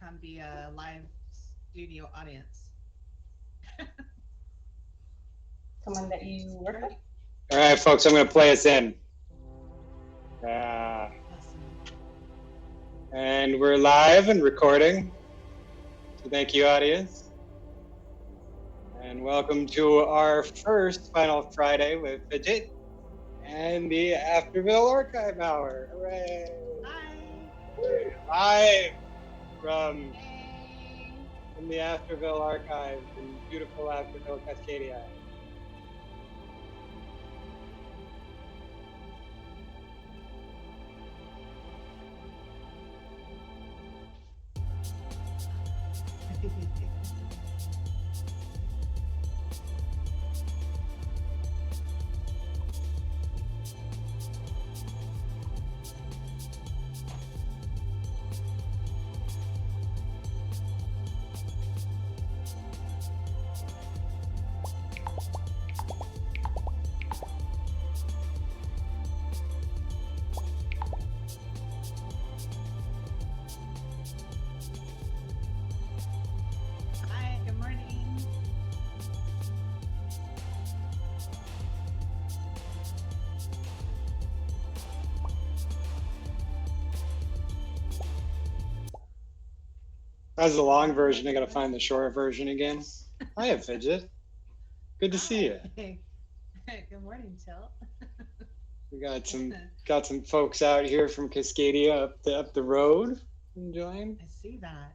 become the live studio audience. Someone that you work with? All right, folks, I'm going to play us in. Uh, and we're live and recording. So thank you, audience. And welcome to our first Final Friday with Fidget and the Afterville Archive Hour. Hooray! Hi. Live from the Afterville Archive in beautiful Afterville, Cascadia. Hi, good morning. That's the long version. I got to find the short version again. Hiya, Fidget. Good to see you. Good morning, Tilt. We got some folks out here from Cascadia up the road enjoying. I see that.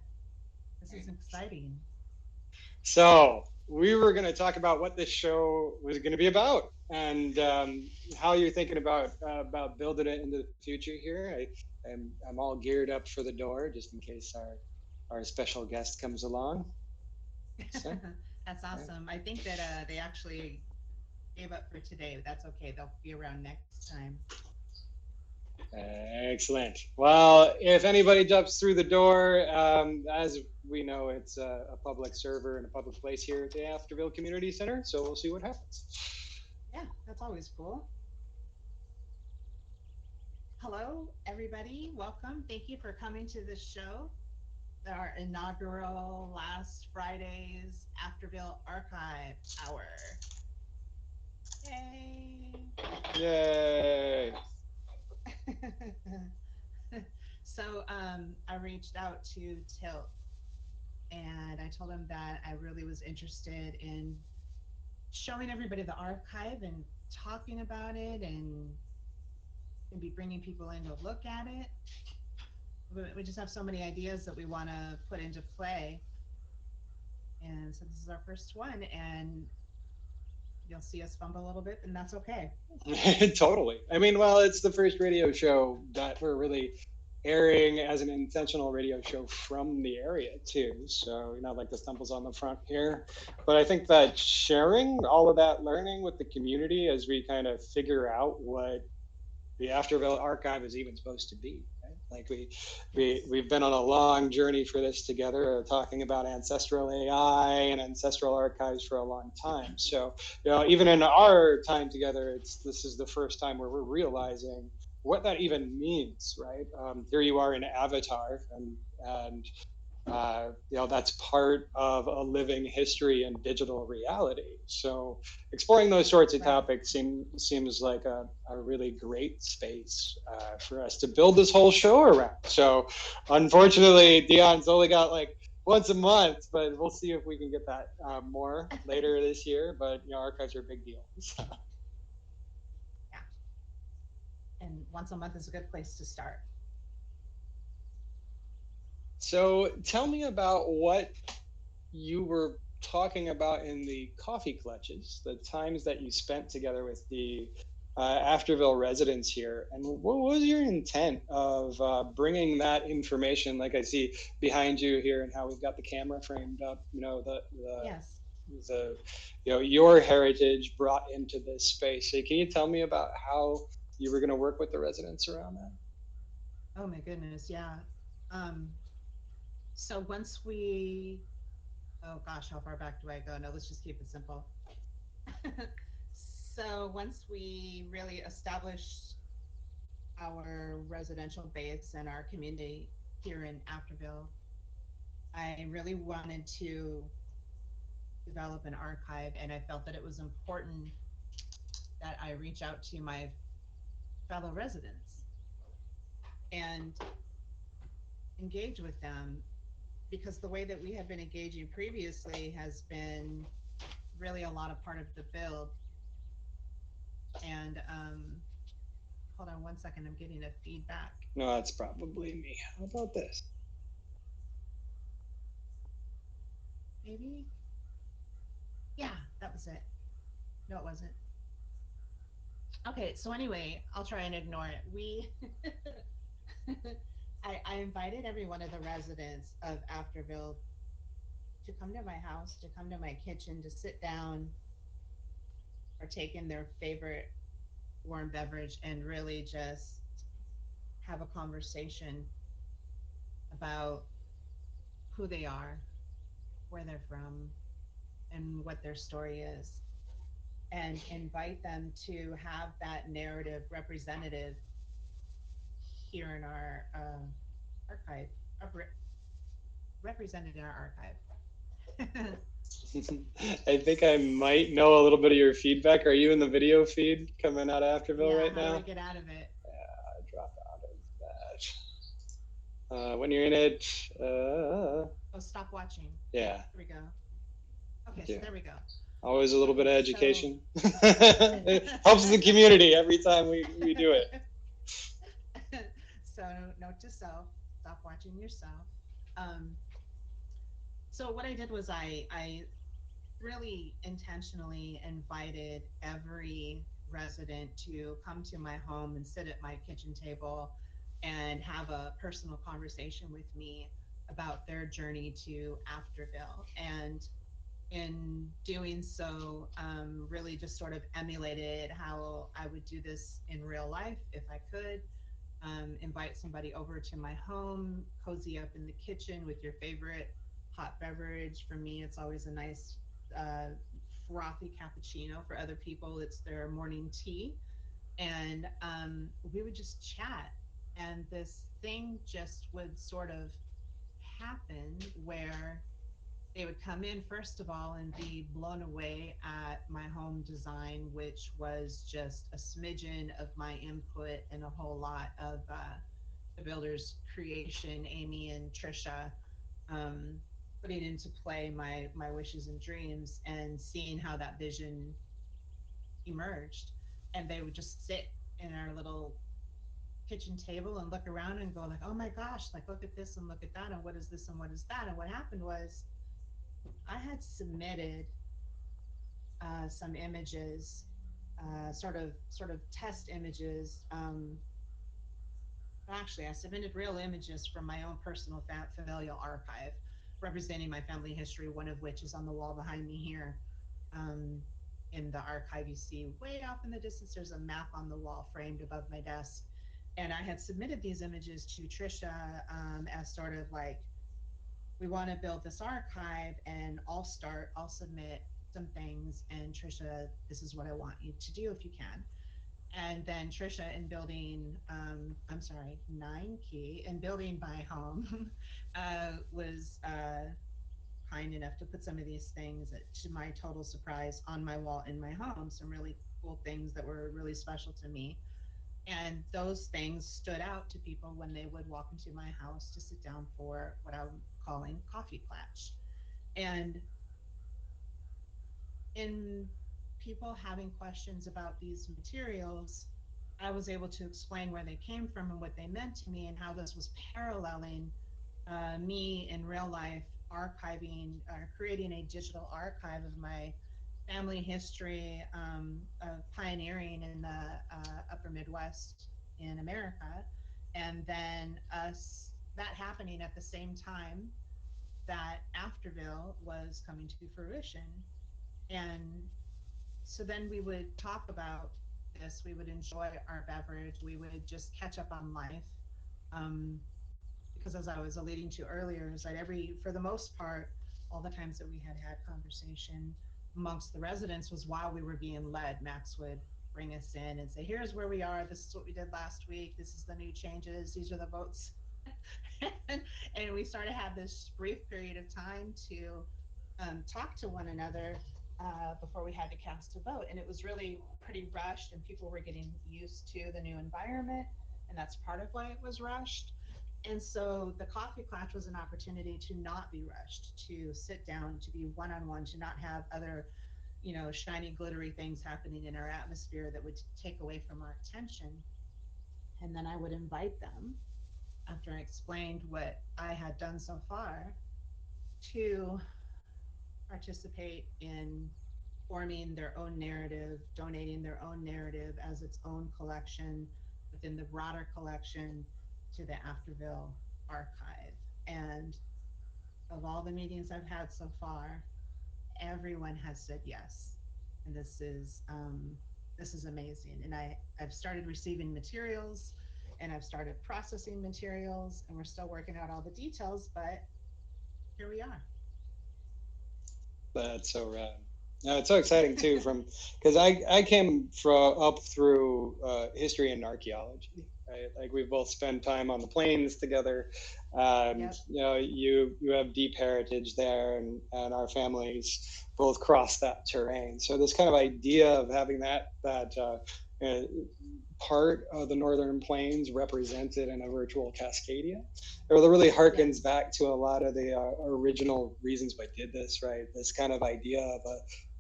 This is exciting. So we were going to talk about what this show was going to be about and how you're thinking about building it into the future here. I'm all geared up for the door just in case our special guest comes along. So, That's awesome. I think that they actually gave up for today, but that's okay. They'll be around next time. excellent. Well, if anybody jumps through the door, as we know, it's a public server and a public place here at the Afterville Community Center. So we'll see what happens. Yeah, that's always cool. Hello, everybody. Welcome. Thank you for coming to this show, our inaugural last Friday's Afterville Archive Hour. Yay! Yay! So I reached out to Tilt and I told him that I really was interested in showing everybody the archive and talking about it and maybe bringing people in to look at it. We just have so many ideas that we want to put into play. And so this is our first one, and you'll see us fumble a little bit, and that's okay. Totally. I mean, well, it's the first radio show that we're really airing as an intentional radio show from the area too. So not like the stumbles on the front here, but I think that sharing all of that learning with the community as we kind of figure out what the Afterville Archive is even supposed to be. Right? Like we've been on a long journey for this together, talking about ancestral AI and ancestral archives for a long time. So even in our time together, this is the first time where we're realizing what that even means, right? Here you are in Avatar, and that's part of a living history and digital reality. So exploring those sorts of topics seems like a really great space for us to build this whole show around. So unfortunately, Dion's only got like once a month, but we'll see if we can get that more later this year. But archives are a big deal. So. Yeah. And once a month is a good place to start. So tell me about what you were talking about in the coffee clutches, the times that you spent together with the Afterville residents here, and what was your intent of bringing that information? Like I see behind you here, and how we've got the camera framed up. Yes. Your heritage brought into this space. So can you tell me about how you were going to work with the residents around that? Oh my goodness, yeah. So oh gosh, how far back do I go? No, let's just keep it simple. So once we really established our residential base and our community here in Afterville, I really wanted to develop an archive, and I felt that it was important that I reach out to my fellow residents and engage with them, because the way that we had been engaging previously has been really a lot of part of the build. And hold on one second, I'm getting a feedback. No, that's probably me. How about this? Maybe? Yeah, that was it. No, it wasn't. Okay, so anyway, I'll try and ignore it. I invited every one of the residents of Afterville to come to my house, to come to my kitchen, to sit down, partake in their favorite warm beverage, and really just have a conversation about who they are, where they're from, and what their story is, and invite them to have that narrative representative here in our archive, represented in our archive. I think I might know a little bit of your feedback. Are you in the video feed coming out of Afterville Yeah, right how do I now? get out of it? Drop out of that. When you're in it, Oh, stop watching. yeah. There we go. Okay, Thank so you. there we go. Always a little bit of Okay, so education. It helps the community every time we do it. So note to self, stop watching yourself. Um, so what I did was I really intentionally invited every resident to come to my home and sit at my kitchen table and have a personal conversation with me about their journey to Afterville. And in doing so, really just sort of emulated how I would do this in real life if I could. Invite somebody over to my home, cozy up in the kitchen with your favorite hot beverage. For me, it's always a nice uh, frothy cappuccino. For other people, it's their morning tea. And we would just chat. And this thing just would sort of happen where they would come in first of all and be blown away at my home design, which was just a smidgen of my input and a whole lot of the builder's creation, Amy and Trisha, um, putting into play my wishes and dreams, and seeing how that vision emerged. And they would just sit in our little kitchen table and look around and go like, oh my gosh, like look at this and look at that, and what is this and what is that. And what happened was I had submitted some images, sort of test images. Actually, I submitted real images from my own personal familial archive, representing my family history. One of which is on the wall behind me here. Um, in the archive, you see way off in the distance, there's a map on the wall framed above my desk. And I had submitted these images to Trisha as sort of like, we want to build this archive, and I'll submit some things, and Trisha, this is what I want you to do if you can. And then Trisha, in building, I'm sorry, 9Key, in building my home, was kind enough to put some of these things, to my total surprise, on my wall in my home. Some really cool things that were really special to me. And those things stood out to people when they would walk into my house to sit down for what I'm calling coffee klatch. And in people having questions about these materials, I was able to explain where they came from and what they meant to me, and how this was paralleling me in real life archiving, creating a digital archive of my family history, of pioneering in the upper Midwest in America, and then us that happening at the same time that Afterville was coming to fruition. And so then we would talk about this, we would enjoy our beverage, we would just catch up on life. Um, because as I was alluding to earlier, is that for the most part, all the times that we had had conversation amongst the residents was while we were being led. Max would bring us in and say, here's where we are. This is what we did last week. This is the new changes. These are the votes. And we sort of had this brief period of time to talk to one another before we had to cast a vote. And it was really pretty rushed, and people were getting used to the new environment. And that's part of why it was rushed. And so the coffee clutch was an opportunity to not be rushed, to sit down, to be one on one, to not have other, shiny, glittery things happening in our atmosphere that would take away from our attention. And then I would invite them, after I explained what I had done so far, to participate in forming their own narrative, donating their own narrative as its own collection within the broader collection to the Afterville Archive. And of all the meetings I've had so far, everyone has said yes. And this is amazing. And I've started receiving materials, and I've started processing materials, and we're still working out all the details, but here we are. That's so rad. No, it's so exciting too, from because I came from up through history and archaeology, right? Like we've both spent time on the plains together, and Yep. you have deep heritage there, and our families both cross that terrain. So this kind of idea of having that uh, part of the northern plains represented in a virtual Cascadia. It really harkens Yes. back to a lot of the original reasons why I did this, right? This kind of idea of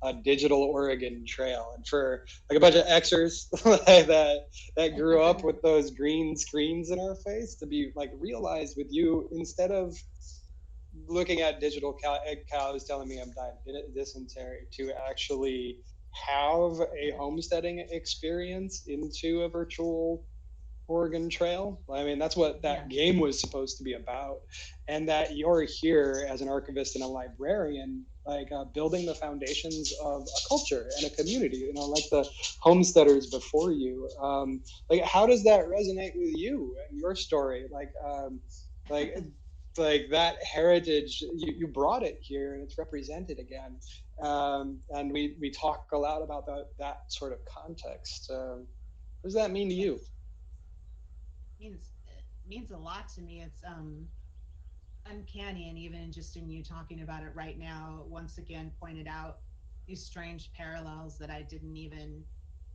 a digital Oregon Trail, and for like a bunch of Xers that grew up with those green screens in our face to be like realized with you, instead of looking at digital cows telling me I'm dying of dysentery, to actually have a homesteading experience into a virtual Oregon Trail. I mean, that's what that Yes. game was supposed to be about. And that you're here as an archivist and a librarian, like building the foundations of a culture and a community, like the homesteaders before you. Like, how does that resonate with you and your story? Like, like that heritage, you brought it here and it's represented again. And we talk a lot about that sort of context. What does that mean to you? Yes. Means a lot to me. It's uncanny, and even just in you talking about it right now, once again pointed out these strange parallels that I didn't even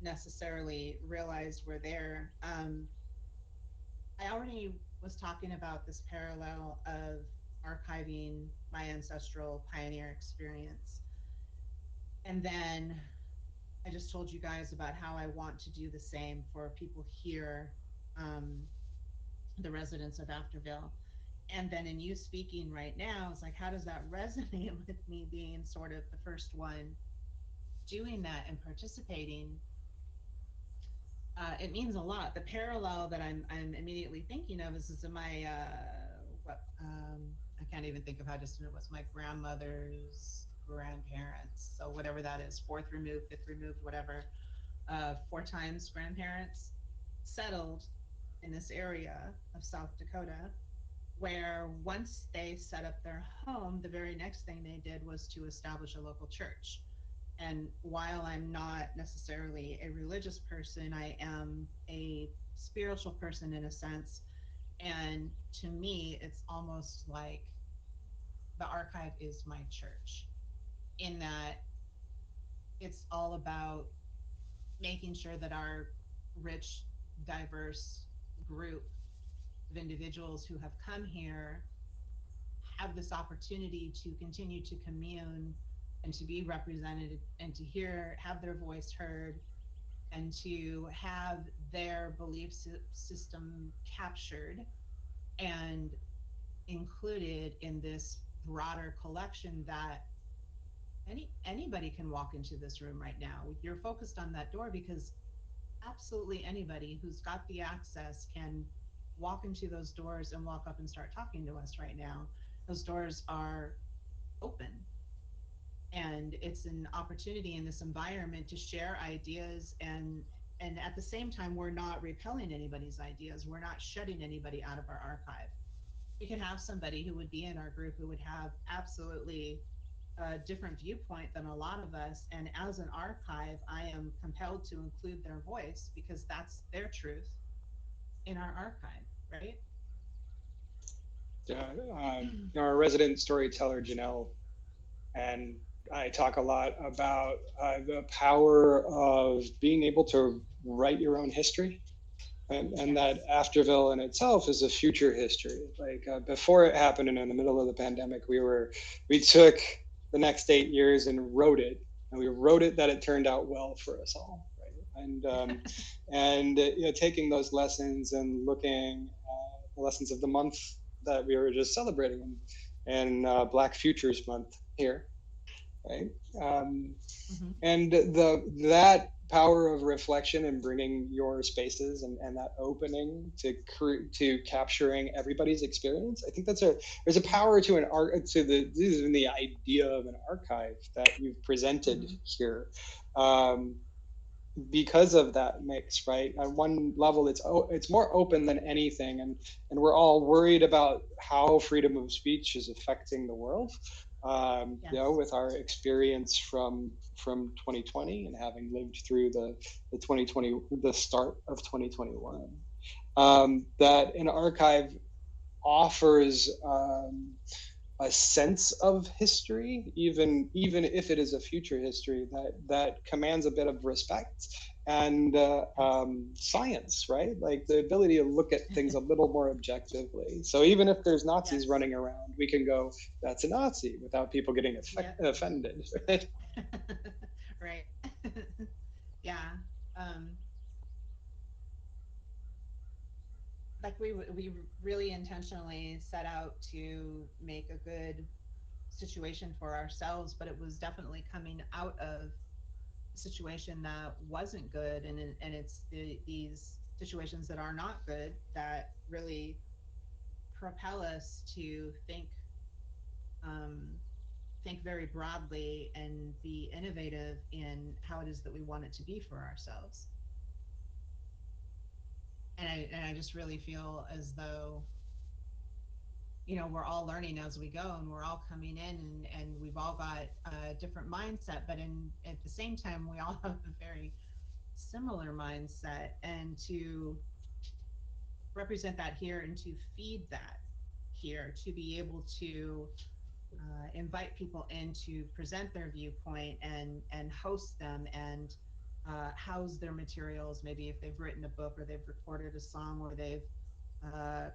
necessarily realize were there. I already was talking about this parallel of archiving my ancestral pioneer experience, and then I just told you guys about how I want to do the same for people here, um, the residents of Afterville. And then in you speaking right now, it's like, how does that resonate with me being sort of the first one doing that and participating? It means a lot. The parallel that I'm immediately thinking of is in my what I can't even think of how distant it was. My grandmother's grandparents, so whatever that is, fourth removed, fifth removed, whatever, four times grandparents settled in this area of South Dakota, where once they set up their home, the very next thing they did was to establish a local church. And while I'm not necessarily a religious person, I am a spiritual person in a sense. And to me, it's almost like the archive is my church, in that it's all about making sure that our rich, diverse group of individuals who have come here have this opportunity to continue to commune and to be represented and to have their voice heard, and to have their belief system captured and included in this broader collection that anybody can walk into this room right now. You're focused on that door because absolutely anybody who's got the access can walk into those doors and walk up and start talking to us right now. Those doors are open, and it's an opportunity in this environment to share ideas, and at the same time we're not repelling anybody's ideas, we're not shutting anybody out of our archive. We can have somebody who would be in our group who would have absolutely a different viewpoint than a lot of us, and as an archive I am compelled to include their voice because that's their truth in our archive, right? Yeah, our resident storyteller Janelle and I talk a lot about the power of being able to write your own history, and Yes. that Afterville in itself is a future history. Like before it happened, and in the middle of the pandemic, we took the next 8 years and wrote it, and we wrote it that it turned out well for us all, right? And taking those lessons and looking at the lessons of the month that we were just celebrating, and Black Futures Month here, right? Um, Hmm. and that power of reflection and bringing your spaces and that opening to capturing everybody's experience, I think there's a power to an art to the idea of an archive that you've presented Hmm. here, um, because of that mix, right? At one level, it's more open than anything, and we're all worried about how freedom of speech is affecting the world. Yes. With our experience from 2020 and having lived through the 2020, the start of 2021, that an archive offers a sense of history, even if it is a future history that commands a bit of respect and science, right? Like the ability to look at things a little more objectively. So even if there's Nazis Yes. running around, we can go, "That's a Nazi," without people getting Yep. offended. Right? Right. Yeah. Um, like we really intentionally set out to make a good situation for ourselves, but it was definitely coming out of a situation that wasn't good, and it's these situations that are not good that really propel us to um, think very broadly and be innovative in how it is that we want it to be for ourselves. And I just really feel as though, we're all learning as we go, and we're all coming in, and we've all got a different mindset, but at the same time we all have a very similar mindset, and to represent that here and to feed that here, to be able to invite people in to present their viewpoint and host them and house their materials. Maybe if they've written a book or they've recorded a song or they've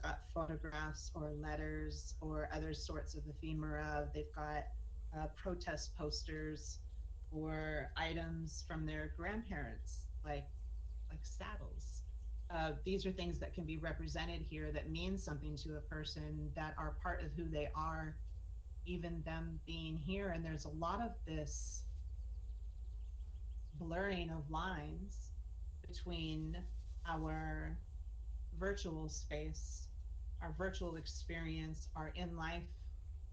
got photographs or letters or other sorts of ephemera. They've got protest posters or items from their grandparents, like saddles. These are things that can be represented here that mean something to a person, that are part of who they are, even them being here. And there's a lot of this blurring of lines between our virtual space, our virtual experience, our in life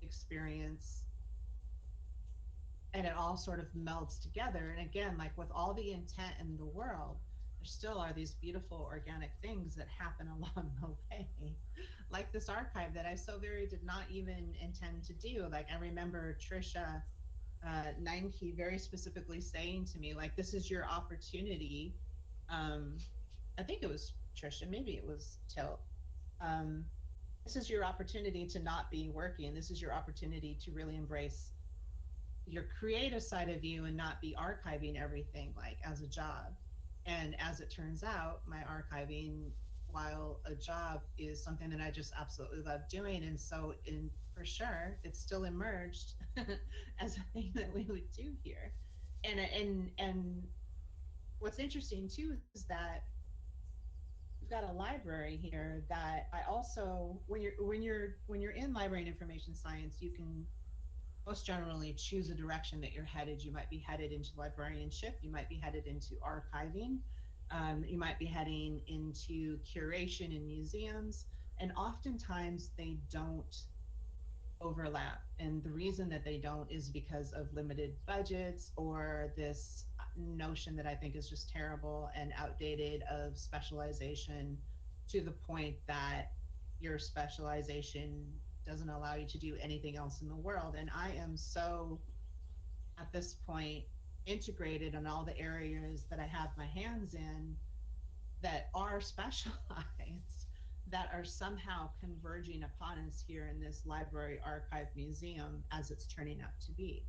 experience, and it all sort of melds together. And again, like with all the intent in the world, there still are these beautiful organic things that happen along the way. Like this archive that I so very did not even intend to do. Like I remember Trisha Nine very specifically saying to me, like, this is your opportunity. Um, I think it was Trisha, maybe it was Tilt. Um, this is your opportunity to not be working. This is your opportunity to really embrace your creative side of you and not be archiving everything like as a job. And as it turns out, my archiving, while a job, is something that I just absolutely love doing. And so, in for sure, it's still emerged as a thing that we would do here. And what's interesting too is that we've got a library here that I also, when you're in library and information science, you can most generally choose a direction that you're headed. You might be headed into librarianship, you might be headed into archiving, you might be heading into curation in museums, and oftentimes they don't overlap. And the reason that they don't is because of limited budgets or this notion that I think is just terrible and outdated of specialization, to the point that your specialization doesn't allow you to do anything else in the world. And I am so, at this point, integrated in all the areas that I have my hands in that are specialized that are somehow converging upon us here in this library archive museum as it's turning out to be.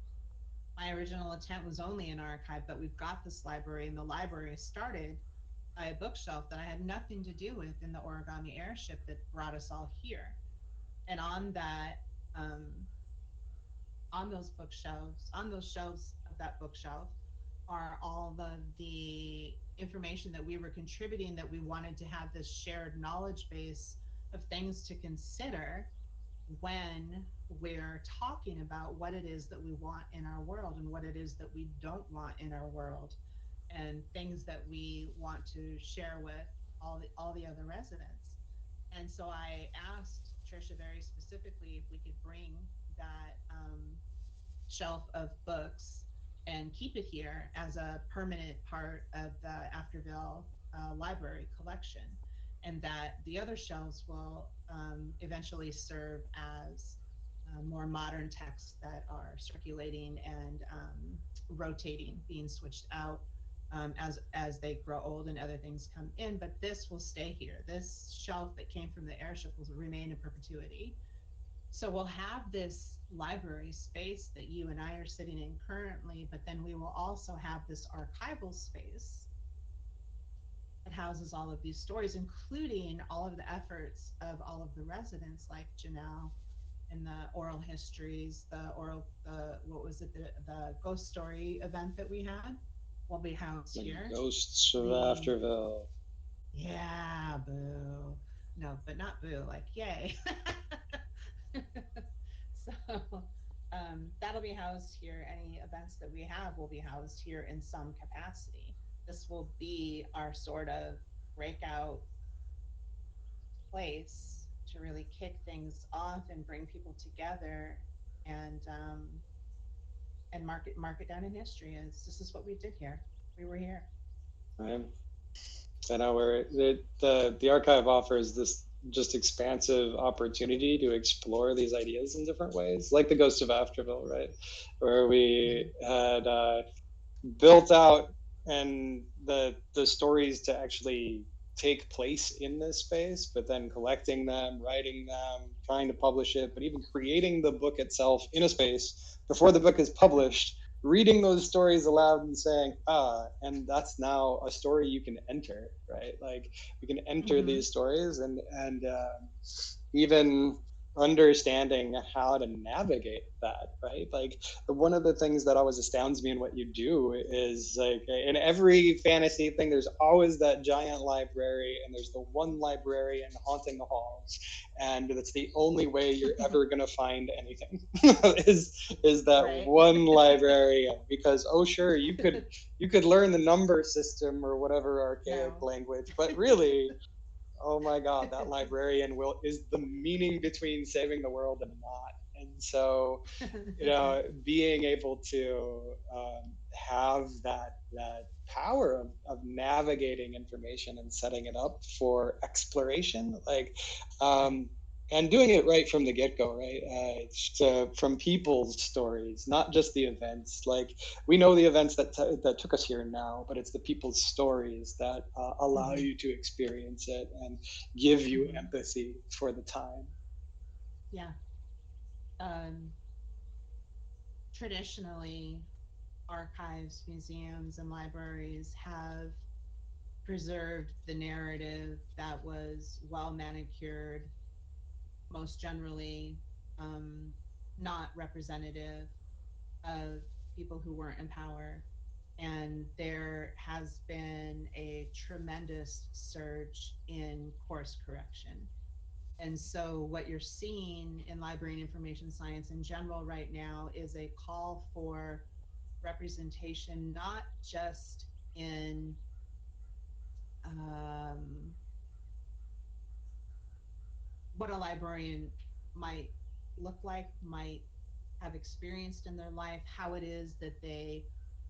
My original intent was only an archive, but we've got this library, and the library started by a bookshelf that I had nothing to do with in the origami airship that brought us all here. And on that, um, on those bookshelves, on those shelves of that bookshelf, are all the information that we were contributing, that we wanted to have this shared knowledge base of things to consider when we're talking about what it is that we want in our world and what it is that we don't want in our world, and things that we want to share with all the other residents. And so I asked Trisha very specifically if we could bring that shelf of books and keep it here as a permanent part of the Afterville library collection, and that the other shelves will eventually serve as more modern texts that are circulating and rotating, being switched out as they grow old and other things come in. But this will stay here. This shelf that came from the airship will remain in perpetuity. So we'll have this library space that you and I are sitting in currently, but then we will also have this archival space that houses all of these stories, including all of the efforts of all of the residents like Janelle, and the oral histories, the what was it, the ghost story event that we had will be housed The here. ghosts of The Afterville. Yeah, boo. No, but not boo, like yay. So that'll be housed here. Any events that we have will be housed here in some capacity. This will be our sort of breakout place to really kick things off and bring people together, and mark it down in history as this is what we did here. We were here. Right. I know where the archive offers this just expansive opportunity to explore these ideas in different ways, like the Ghost of Afterville, right? Where we had built out and the stories to actually take place in this space, but then collecting them, writing them, trying to publish it, but even creating the book itself in a space before the book is published, reading those stories aloud and saying, and that's now a story you can enter, right? Like we can enter Mm-hmm. these stories, and even understanding how to navigate that, right? Like one of the things that always astounds me in what you do is like in every fantasy thing, there's always that giant library, and there's the one librarian haunting the halls, and that's the only way you're ever going to find anything is that Right. one librarian. Because oh sure, you could learn the number system or whatever archaic No. language, but really, oh my god, that librarian will is the meaning between saving the world and not. And so being able to have that power of navigating information and setting it up for exploration, like Right. and doing it right from the get-go, right? From people's stories, not just the events. Like we know the events that took us here now, but it's the people's stories that allow Mm-hmm. you to experience it and give you Mm-hmm. empathy for the time. Yeah. Um, Traditionally, archives, museums, and libraries have preserved the narrative that was well manicured, most generally um, not representative of people who weren't in power. And there has been a tremendous surge in course correction. And so, what you're seeing in library and information science in general right now is a call for representation, not just in um, what a librarian might look like, might have experienced in their life, how it is that they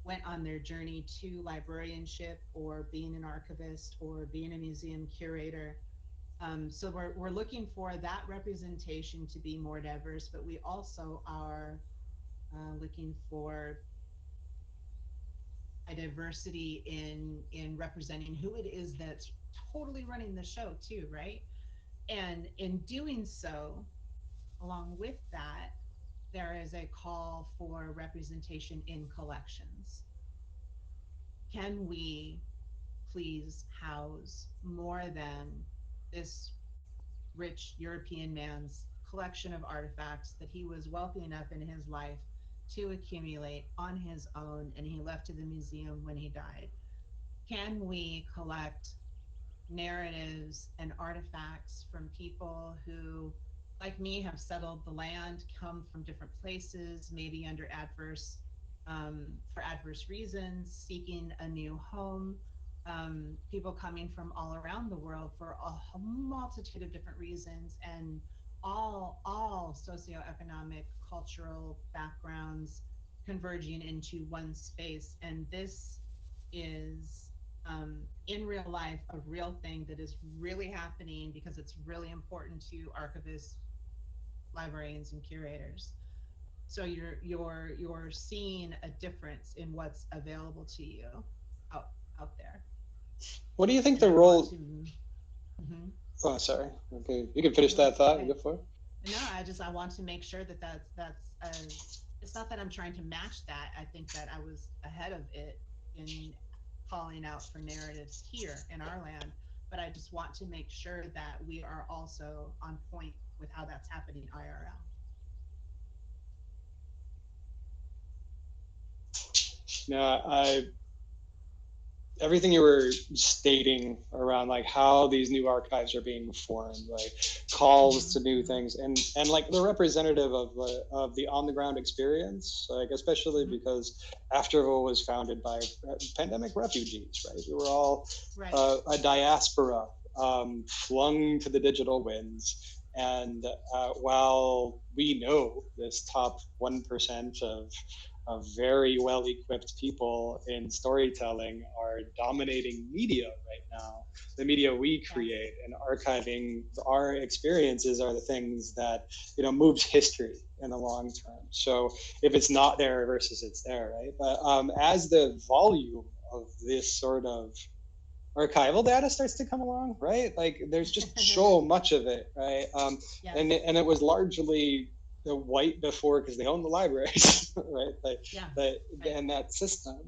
went on their journey to librarianship or being an archivist or being a museum curator. So we're looking for that representation to be more diverse, but we also are looking for a diversity in representing who it is that's totally running the show too, right? And in doing so, along with that, there is a call for representation in collections. Can we please house more than this rich European man's collection of artifacts that he was wealthy enough in his life to accumulate on his own and he left to the museum when he died? Can we collect narratives and artifacts from people who, like me, have settled the land, come from different places, maybe under for adverse reasons, seeking a new home. People coming from all around the world for a multitude of different reasons, and all socioeconomic, cultural backgrounds converging into one space. And this is in real life a real thing that is really happening because it's really important to archivists, librarians, and curators. So you're seeing a difference in what's available to you out out there. What do you think And the I want role? to. Mhm. Oh, sorry. Okay, you can finish No, that it's thought. okay. Go for it. No, I want to make sure that it's not that I'm trying to match that. I think that I was ahead of it in calling out for narratives here in our land, but I just want to make sure that we are also on point with how that's happening IRL. No, I everything you were stating around like how these new archives are being formed, like calls to new Mm-hmm, things, and like they're representative of the on the ground experience, like especially mm-hmm. because Afterville was founded by pandemic refugees, right? We were all Right. a diaspora flung to the digital winds. And while we know this top 1% of very well equipped people in storytelling are dominating media right now. The media we Yes. create and archiving our experiences are the things that moves history in the long term. So if it's not there versus it's there, right? But as the volume of this sort of archival data starts to come along, right? Like there's just so much of it, right? Yes. And it was largely the white before because they owned the libraries, right? Yeah. Like Right. and that system.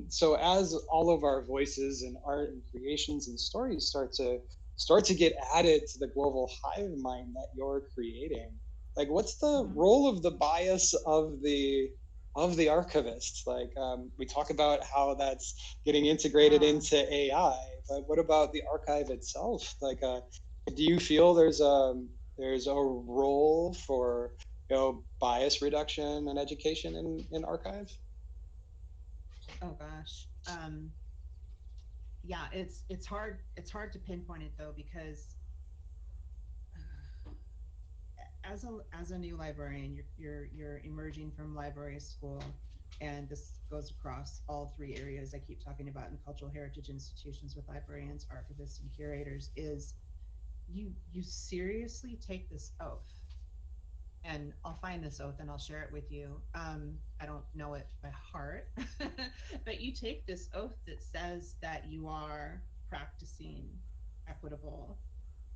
So as all of our voices and art and creations and stories start to get added to the global hive mind that you're creating, like what's the Mm-hmm. role of the bias of the archivist? Like we talk about how that's getting integrated Oh, into AI, but what about the archive itself? Like, do you feel there's a role for bias reduction and education in archive? oh gosh. Yeah, it's hard to pinpoint it though because as a new librarian, you're emerging from library school, and this goes across all three areas I keep talking about in cultural heritage institutions with librarians, archivists, and curators. Is you seriously take this oath, and I'll find this oath and I'll share it with you. I don't know it by heart, but you take this oath that says that you are practicing equitable,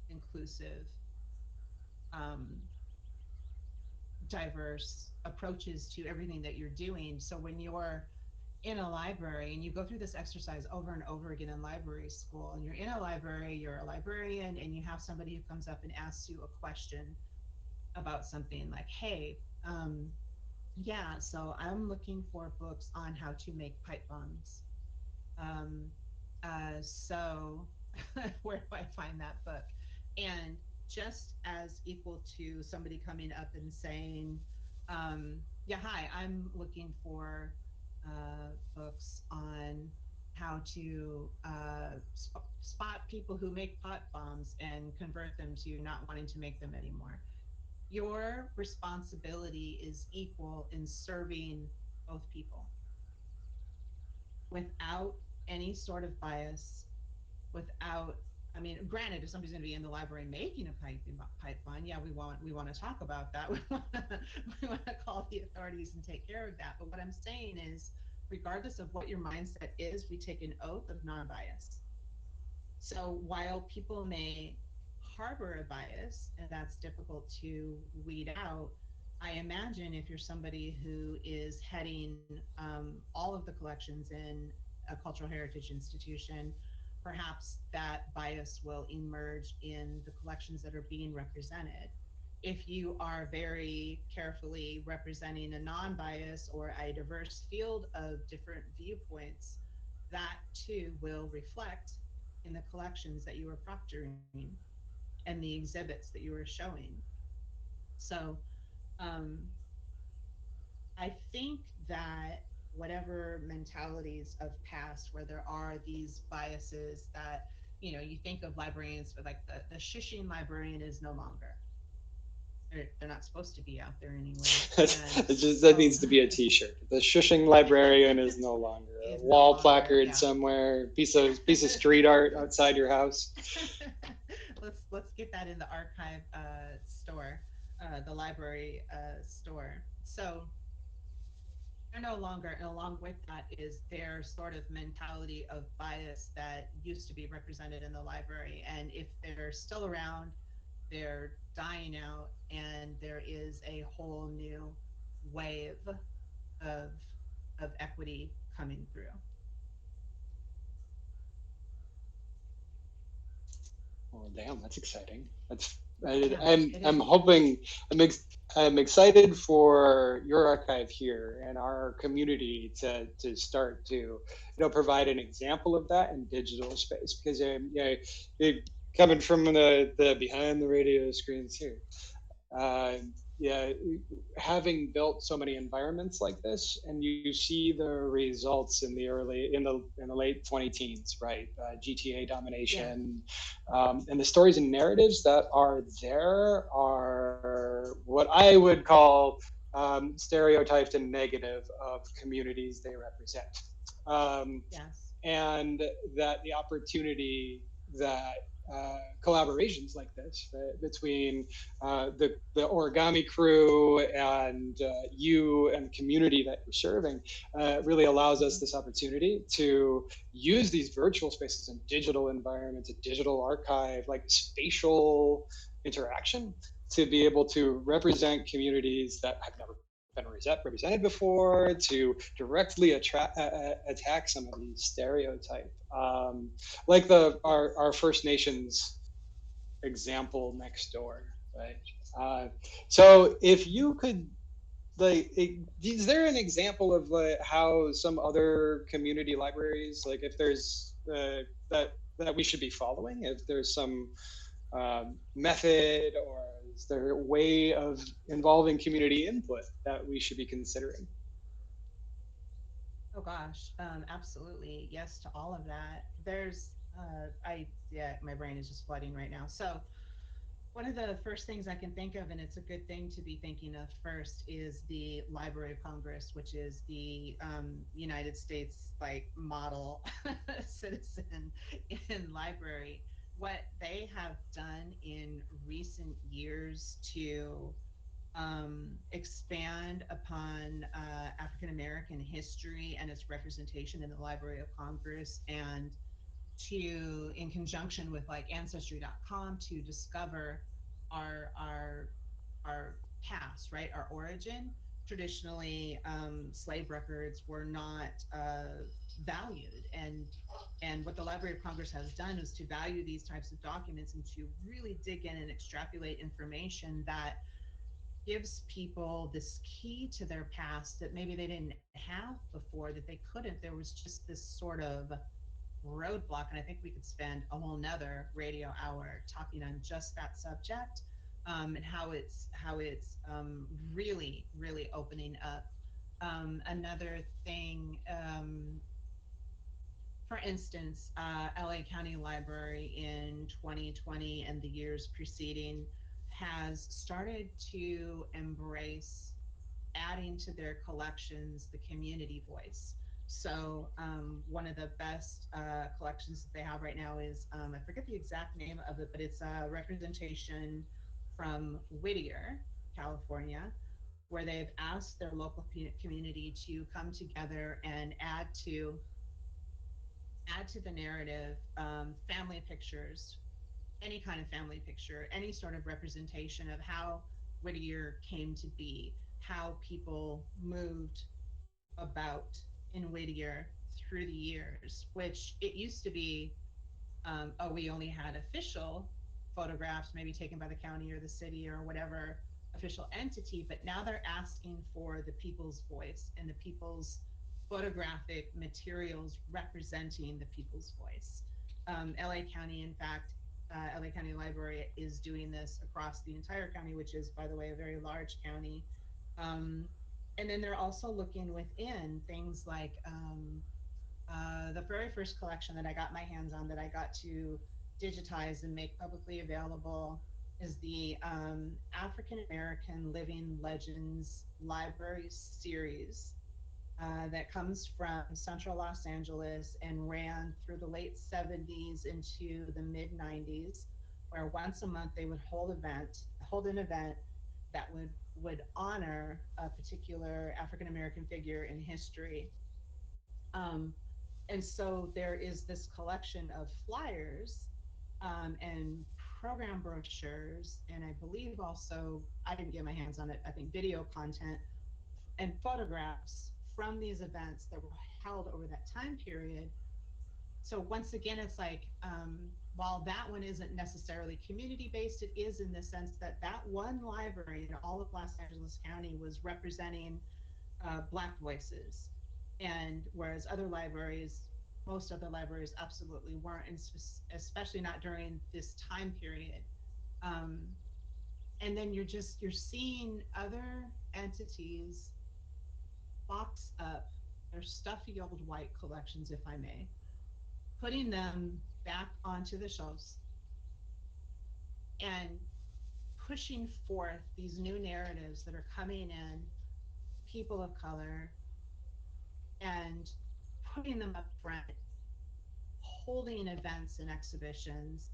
inclusive, um, diverse approaches to everything that you're doing. So when you're in a library and you go through this exercise over and over again in library school, and you're in a library, you're a librarian, and you have somebody who comes up and asks you a question about something like, hey, yeah, so I'm looking for books on how to make pipe bombs. Um, so where do I find that book? And just as equal to somebody coming up and saying, yeah, hi, I'm looking for books on how to spot people who make pot bombs and convert them to not wanting to make them anymore. Your responsibility is equal in serving both people without any sort of bias, without, I mean, granted, if somebody's going to be in the library making a pipe bomb, yeah, we want to talk about that. We want to call the authorities and take care of that. But what I'm saying is, regardless of what your mindset is, we take an oath of non-bias. So while people may harbor a bias and that's difficult to weed out, I imagine if you're somebody who is heading all of the collections in a cultural heritage institution, perhaps that bias will emerge in the collections that are being represented. If you are very carefully representing a non bias or a diverse field of different viewpoints, that too will reflect in the collections that you are proctoring and the exhibits that you are showing. So um, I think that whatever mentalities of past where there are these biases that, you think of librarians, but like the shushing librarian is no longer. They're not supposed to be out there anyway. And It's just that so needs to be a T-shirt. The shushing librarian is no longer a is no wall longer, placard yeah. somewhere, piece of street art outside your house. Let's get that in the archive store, the library store. So they're no longer, and along with that is their sort of mentality of bias that used to be represented in the library. And if they're still around, they're dying out, and there is a whole new wave of of equity coming through. Oh, damn, that's exciting. Yeah, it I'm is. hoping I'm excited for your archive here and our community to start to provide an example of that in digital space because coming from the behind the radio screens here. Yeah, having built so many environments like this, and you see the results in the late 20 teens, right? GTA Yeah. domination, and the stories and narratives that are there are what I would call stereotyped and negative of communities they represent. Um, Yes. and that the opportunity that collaborations like this between the origami crew and you and the community that you're serving really allows us Mhm. this opportunity to use these virtual spaces and digital environments, a digital archive, like spatial interaction to be able to represent communities that have never been represented before, to directly attack some of these stereotype, like Yes. our First Nations example next door, right? Uh, so if you could, like, is there an example of how some other community libraries, like if there's that we should be following, if there's some method or is there a way of involving community input that we should be considering? Oh gosh, absolutely. Yes to all of that. Yeah, my brain is just flooding right now. So, one of the first things I can think of, and it's a good thing to be thinking of first, is the Library of Congress, which is the United States like model citizen in library. What they have done in recent years to expand upon African American history and its representation in the Library of Congress, and to, in conjunction with like Ancestry.com, to discover our our our past, right, our origin. Traditionally, slave records were not valued, and what the Library of Congress has done is to value these types of documents and to really dig in and extrapolate information that gives people this key to their past that maybe they didn't have before, that they couldn't. There was just this sort of roadblock. And I think we could spend a whole nother radio hour talking on just that subject, and how it's really opening up. Another thing, for instance, LA County Library in 2020 and the years preceding has started to embrace adding to their collections the community voice. So, one of the best collections that they have right now is, I forget the exact name of it, but it's a representation from Whittier, California, where they've asked their local community to come together and add to the narrative family pictures any kind of family picture, any sort of representation of how Whittier came to be, how people moved about in Whittier through the years, which it used to be, oh, we only had official photographs, maybe taken by the county or the city or whatever official entity, but now they're asking for the people's voice and the people's photographic materials representing the people's voice. LA County, in fact, LA County Library is doing this across the entire county, which is, by the way, a very large county. Um, and then they're also looking within things like the very first collection that I got my hands on that I got to digitize and make publicly available is the African American Living Legends Library series that comes from central Los Angeles and ran through the late 70s into the mid 90s, where once a month they would hold an event that would honor a particular African American figure in history. Um, and so there is this collection of flyers and program brochures, and I believe also, I didn't get my hands on it, I think video content and photographs from these events that were held over that time period. So once again, it's like, while that one isn't necessarily community based, it is in the sense that that one library in all of Los Angeles County was representing Black voices. And whereas other libraries, most other libraries absolutely weren't, and especially not during this time period. Um, and then you're seeing other entities box up their stuffy old white collections, if I may, putting them back onto the shelves and pushing forth these new narratives that are coming in, people of color, and putting them up front, holding events and exhibitions,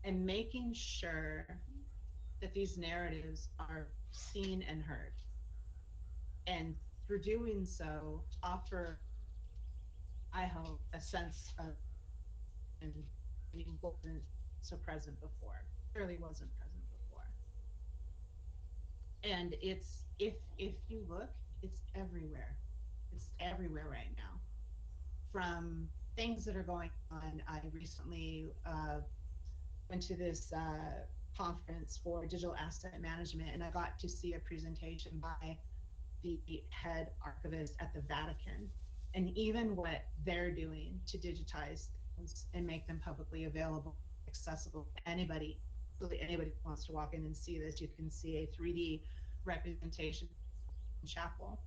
and making sure that these narratives are seen and heard. And through doing so, offer, I hope, a sense of and wasn't so present before. Clearly wasn't present before. And it's, if you look, it's everywhere. It's everywhere right now. From things that are going on, I recently went to this conference for digital asset management, and I got to see a presentation by the head archivist at the Vatican, and even what they're doing to digitize things and make them publicly available, accessible to anybody. Really, anybody who wants to walk in and see this, you can see a 3D representation in chapel.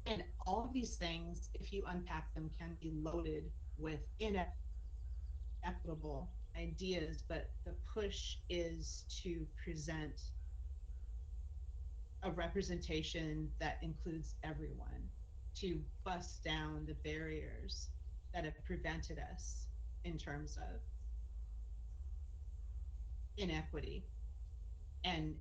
And all of these things, if you unpack them, can be loaded with inequitable ideas, but the push is to present a representation that includes everyone, to bust down the barriers that have prevented us in terms of inequity, and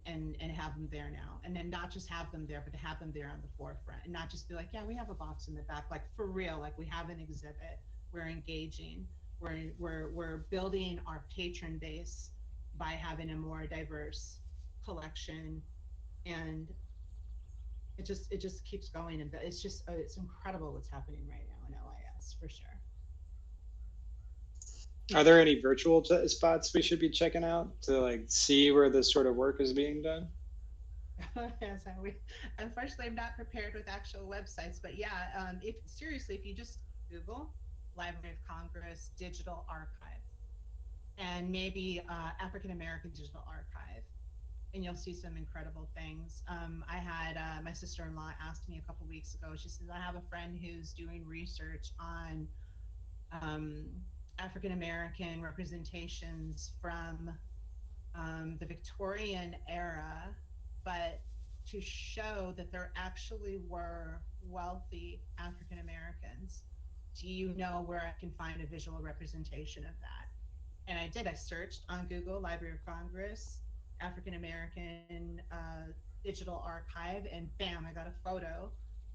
have them there now, and then not just have them there, but to have them there on the forefront, and not just be like, yeah, we have a box in the back, like for real, like we have an exhibit, we're engaging, we're building our patron base by having a more diverse collection. And it just keeps going, and it's just it's incredible what's happening right now in LIS for sure. Are there any virtual spots we should be checking out to like see where this sort of work is being done? Yes, unfortunately I'm not prepared with actual websites, but yeah, if seriously, if you just Google Library of Congress Digital Archive and maybe African American Digital Archive, and you'll see some incredible things. I had my sister-in-law asked me a couple weeks ago. She says, I have a friend who's doing research on um, African American representations from the Victorian era, but to show that there actually were wealthy African Americans. Do you know where I can find a visual representation of that? And I did. I searched on Google Library of Congress, African American Digital Archive, and bam, I got a photo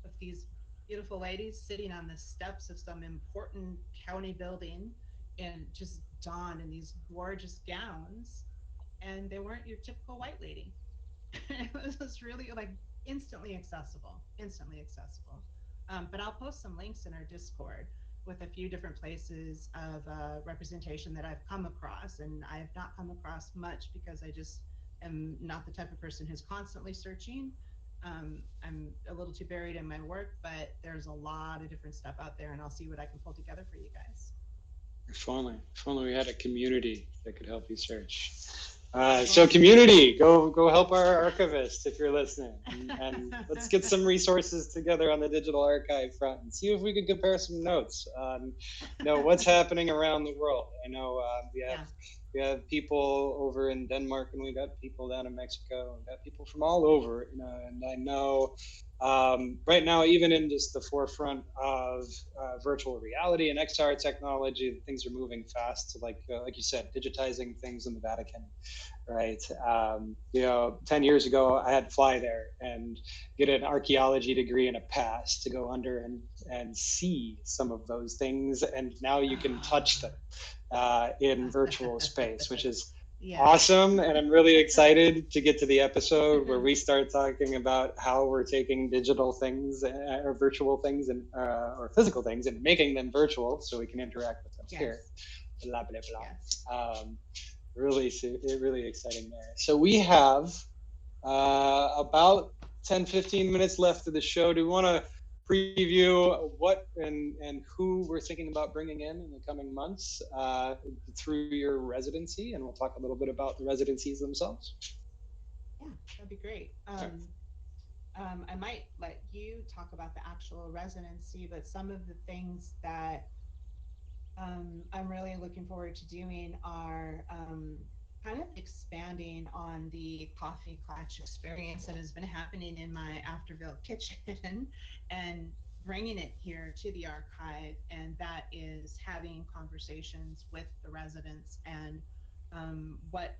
of these beautiful ladies sitting on the steps of some important county building and just dawn in these gorgeous gowns, and they weren't your typical white lady. It was really like instantly accessible. But I'll post some links in our Discord with a few different places of representation that I've come across, and I have not come across much because I just am not the type of person who's constantly searching. I'm a little too buried in my work, but there's a lot of different stuff out there, and I'll see what I can pull together for you guys. If only we had a community that could help you search. So community, go help our archivist if you're listening, and let's get some resources together on the digital archive front and see if we can compare some notes on, what's happening around the world. I know we have people over in Denmark, and we got people down in Mexico, and got people from all over, and I know right now, even in just the forefront of virtual reality and XR technology, things are moving fast to like you said, digitizing things in the Vatican, right? 10 years ago, I had to fly there and get an archaeology degree and a pass to go under and see some of those things. And now you can touch them in virtual space, which is awesome. And I'm really excited to get to the episode where we start talking about how we're taking digital things or virtual things and or physical things and making them virtual so we can interact with them here. Blah, blah, blah. Really exciting there. So we have about 10-15 minutes left of the show. Do we want to preview what and who we're thinking about bringing in the coming months through your residency, and we'll talk a little bit about the residencies themselves? Yeah, that'd be great. I might let you talk about the actual residency, but some of the things that I'm really looking forward to doing are kind of expanding on the coffee clutch experience that has been happening in my Afterville kitchen and bringing it here to the archive. And that is having conversations with the residents and what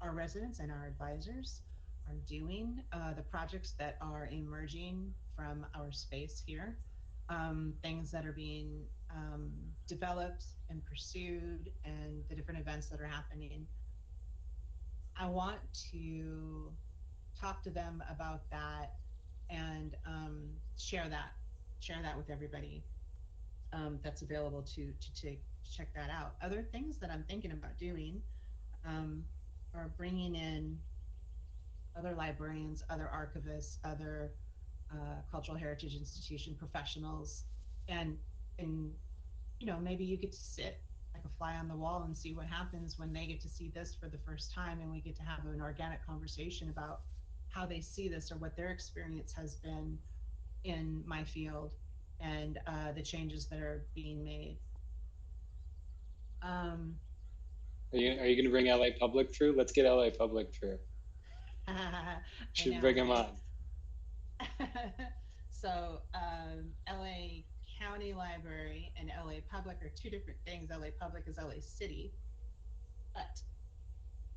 our residents and our advisors are doing, the projects that are emerging from our space here, things that are being developed and pursued, and the different events that are happening. I want to talk to them about that and share that with everybody that's available to check that out. Other things that I'm thinking about doing are bringing in other librarians, other archivists, other cultural heritage institution professionals, and maybe you get to sit like a fly on the wall and see what happens when they get to see this for the first time, and we get to have an organic conversation about how they see this or what their experience has been in my field and the changes that are being made. Are you going to bring LA Public through? Let's get LA Public through. Should bring them on. So LA County Library and LA Public are two different things. LA Public is LA City, but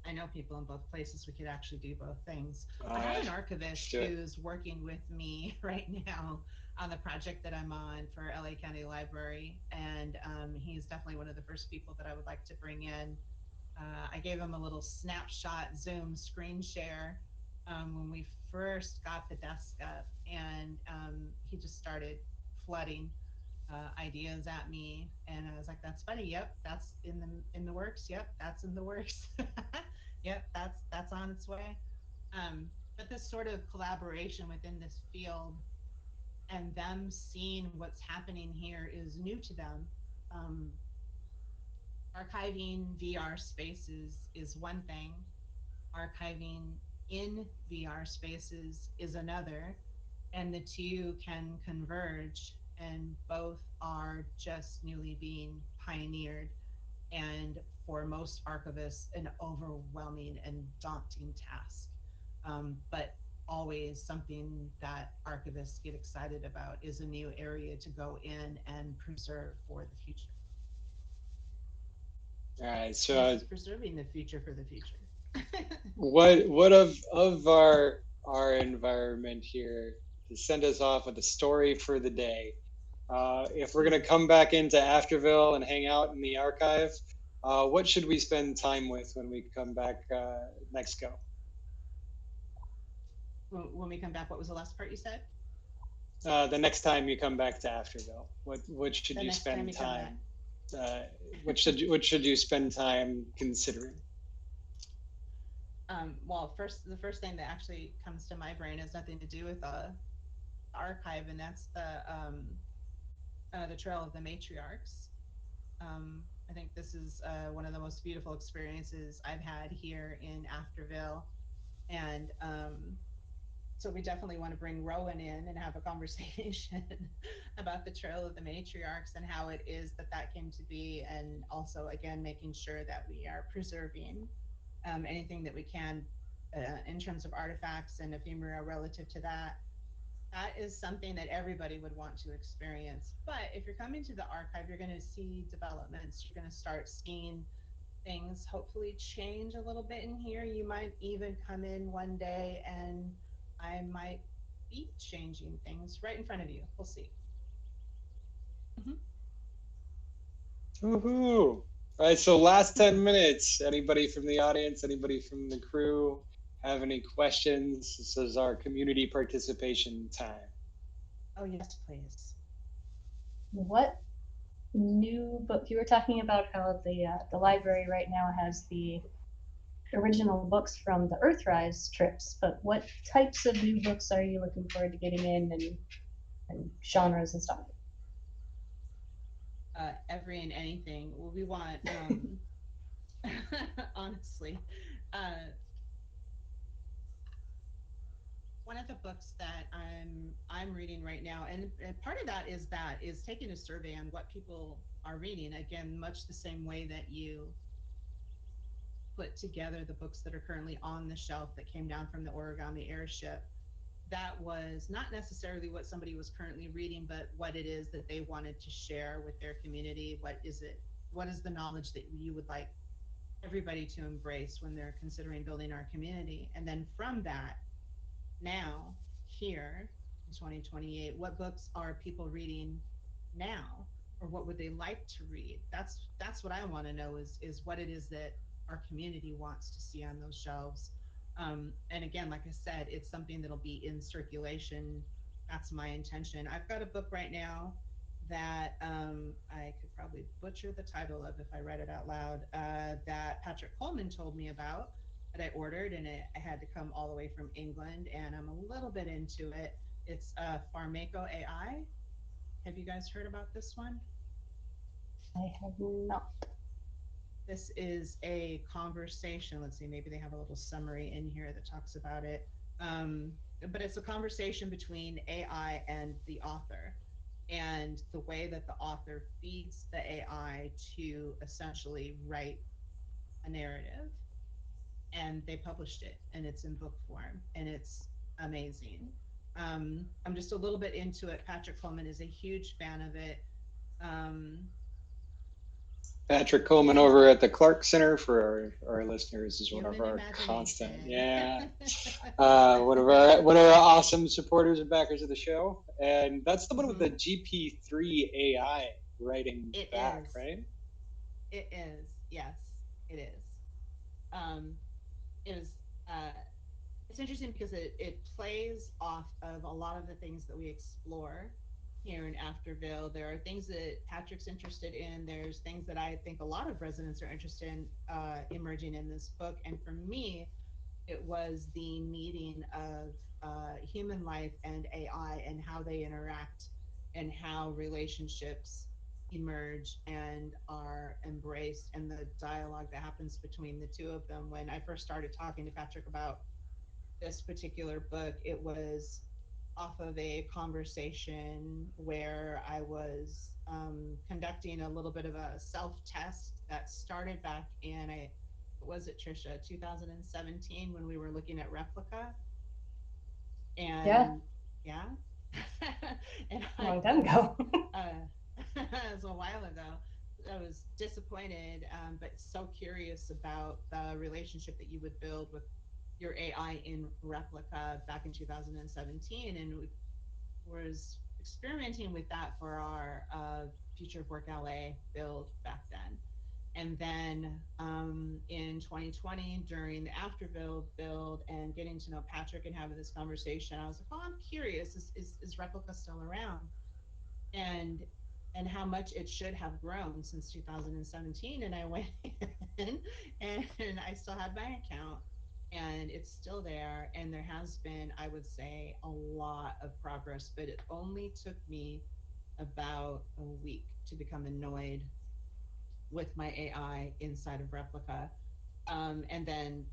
I know people in both places. We could actually do both things. I have an archivist who's working with me right now on the project that I'm on for LA County Library, and he's definitely one of the first people that I would like to bring in. I gave him a little snapshot Zoom screen share when we first got the desk up, and he just started flooding ideas at me, and I was like, "That's funny. Yep, that's in the works. Yep, that's in the works. Yep, that's on its way." But this sort of collaboration within this field and them seeing what's happening here is new to them. Archiving VR spaces is one thing. Archiving in VR spaces is another, and the two can converge, and both are just newly being pioneered, and for most archivists an overwhelming and daunting task, but always something that archivists get excited about is a new area to go in and preserve for the future. All right, so preserving the future for the future. what of our environment here to send us off with a story for the day? If we're going to come back into Afterville and hang out in the archive, what should we spend time with when we come back next go? When we come back, what was the last part you said? The next time you come back to Afterville, what should The you next time spend you come back. time? What should you spend time considering? Well, the first thing that actually comes to my brain has nothing to do with the archive, and that's the Trail of the Matriarchs. I think this is one of the most beautiful experiences I've had here in Afterville, and so we definitely want to bring Rowan in and have a conversation about the Trail of the Matriarchs and how it is that that came to be, and also again making sure that we are preserving anything that we can in terms of artifacts and ephemera relative to that. That is something that everybody would want to experience. But if you're coming to the archive, you're going to see developments. You're going to start seeing things hopefully change a little bit in here. You might even come in one day and I might be changing things right in front of you. We'll see. Woohoo! All right, so last 10 minutes. Anybody from the audience, anybody from the crew have any questions? This is our community participation time. Oh, yes, please. What new book? You were talking about how the library right now has the original books from the Earthrise trips, but what types of new books are you looking forward to getting in, and genres and stuff? Every and anything. Well, we want, honestly, one of the books that I'm reading right now, and part of that is taking a survey on what people are reading. Again, much the same way that you put together the books that are currently on the shelf that came down from the origami airship. That was not necessarily what somebody was currently reading, but what it is that they wanted to share with their community. What is it? What is the knowledge that you would like everybody to embrace when they're considering building our community? And then from that, now, here in 2028, what books are people reading now, or what would they like to read? That's what I want to know is what it is that our community wants to see on those shelves. And again, like I said, it's something that'll be in circulation. That's my intention. I've got a book right now that I could probably butcher the title of if I read it out loud, that Patrick Coleman told me about, that I ordered, and I had to come all the way from England, and I'm a little bit into it. It's Pharmaco AI. Have you guys heard about this one? I have not. This is a conversation. Let's see, maybe they have a little summary in here that talks about it. But it's a conversation between AI and the author, and the way that the author feeds the AI to essentially write a narrative. And they published it, and it's in book form, and it's amazing. I'm just a little bit into it. Patrick Coleman is a huge fan of it. Patrick Coleman over at the Clark Center for our listeners is one of Human our imagination. constant, one of our awesome supporters and backers of the show, and that's the one with the GP3 AI writing It back, is. right? It is, yes, it is. It is. It's interesting because it plays off of a lot of the things that we explore here in Afterville. There are things that Patrick's interested in. There's things that I think a lot of residents are interested in emerging in this book. And for me, it was the meeting of human life and AI and how they interact and how relationships emerge and are embraced, and the dialogue that happens between the two of them. When I first started talking to Patrick about this particular book, it was off of a conversation where I was conducting a little bit of a self-test that started back in, was it Trisha, 2017, when we were looking at Replica. And yeah. And a long time ago. It was a while ago. I was disappointed, but so curious about the relationship that you would build with your AI in Replica back in 2017, and was experimenting with that for our Future of Work LA build back then. And then in 2020, during the Afterville build and getting to know Patrick and having this conversation, I was like, oh, I'm curious, is Replica still around? And how much it should have grown since 2017. And I went in and I still had my account and it's still there. And there has been, I would say, a lot of progress, but it only took me about a week to become annoyed with my AI inside of Replica. And then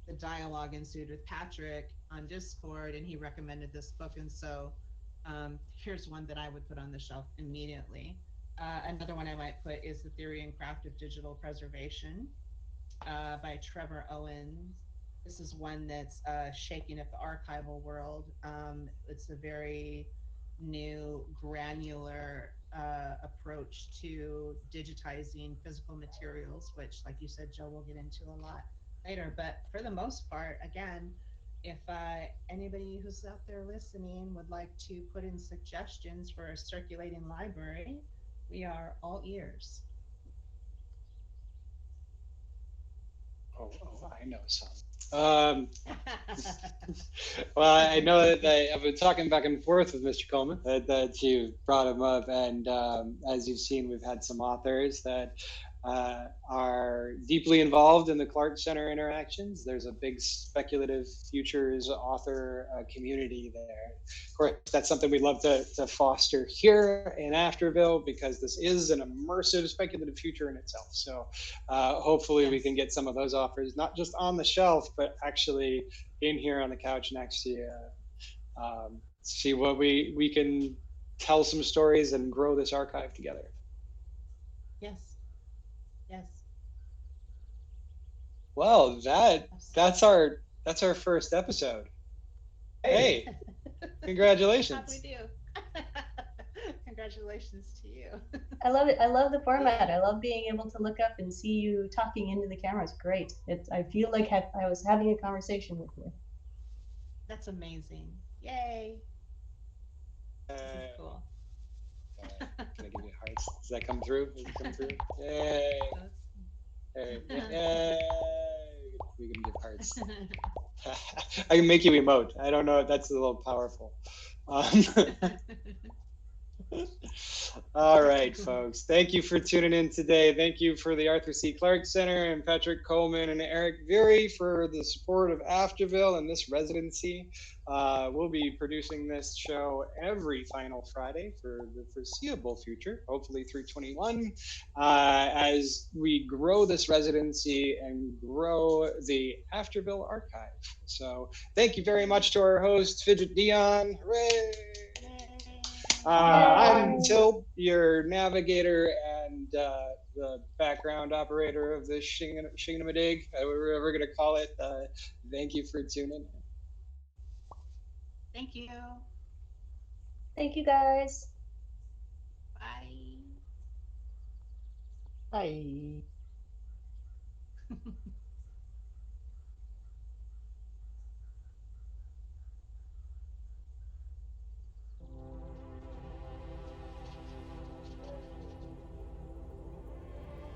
the dialogue ensued with Patrick on Discord, and he recommended this book. And so here's one that I would put on the shelf immediately. Another one I might put is The Theory and Craft of Digital Preservation by Trevor Owens. This is one that's shaking up the archival world. It's a very new, granular approach to digitizing physical materials, which, like you said, Joe, we'll get into a lot later. But for the most part, again, if anybody who's out there listening would like to put in suggestions for a circulating library, we are all ears. Oh, I know some. Well, I know that I've been talking back and forth with Mr. Coleman, that you brought him up, and as you've seen, we've had some authors that are deeply involved in the Clark Center interactions. There's a big speculative futures author community there. Of course, that's something we'd love to foster here in Afterville, because this is an immersive speculative future in itself. So hopefully we can get some of those offers, not just on the shelf, but actually in here on the couch next to you. See what we can tell some stories and grow this archive together. Yes. Yes. Well, that's our first episode. Hey, congratulations. How do we do? Congratulations to you. I love it. I love the format. I love being able to look up and see you talking into the camera. It's great. I feel like I was having a conversation with you. That's amazing. Yay. This is cool. Can I give you hearts? Does that come through? Does it come through? Yay. Hey. Yay. We can give hearts. I can make you emote. I don't know. That's a little powerful. All right, folks. Thank you for tuning in today. Thank you for the Arthur C. Clarke Center and Patrick Coleman and Eric Veary for the support of Afterville and this residency. We'll be producing this show every final Friday for the foreseeable future, hopefully through 21, as we grow this residency and grow the Afterville archive. So thank you very much to our host, Fidgetdione. Hooray! I'm Tilt, your navigator and the background operator of this Shingamadig, whatever we're going to call it. Thank you for tuning in. Thank you. Thank you, guys. Bye. Bye.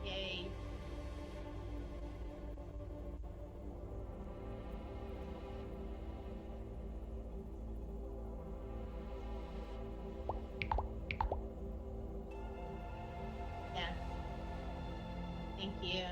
Yay. Yeah. Thank you.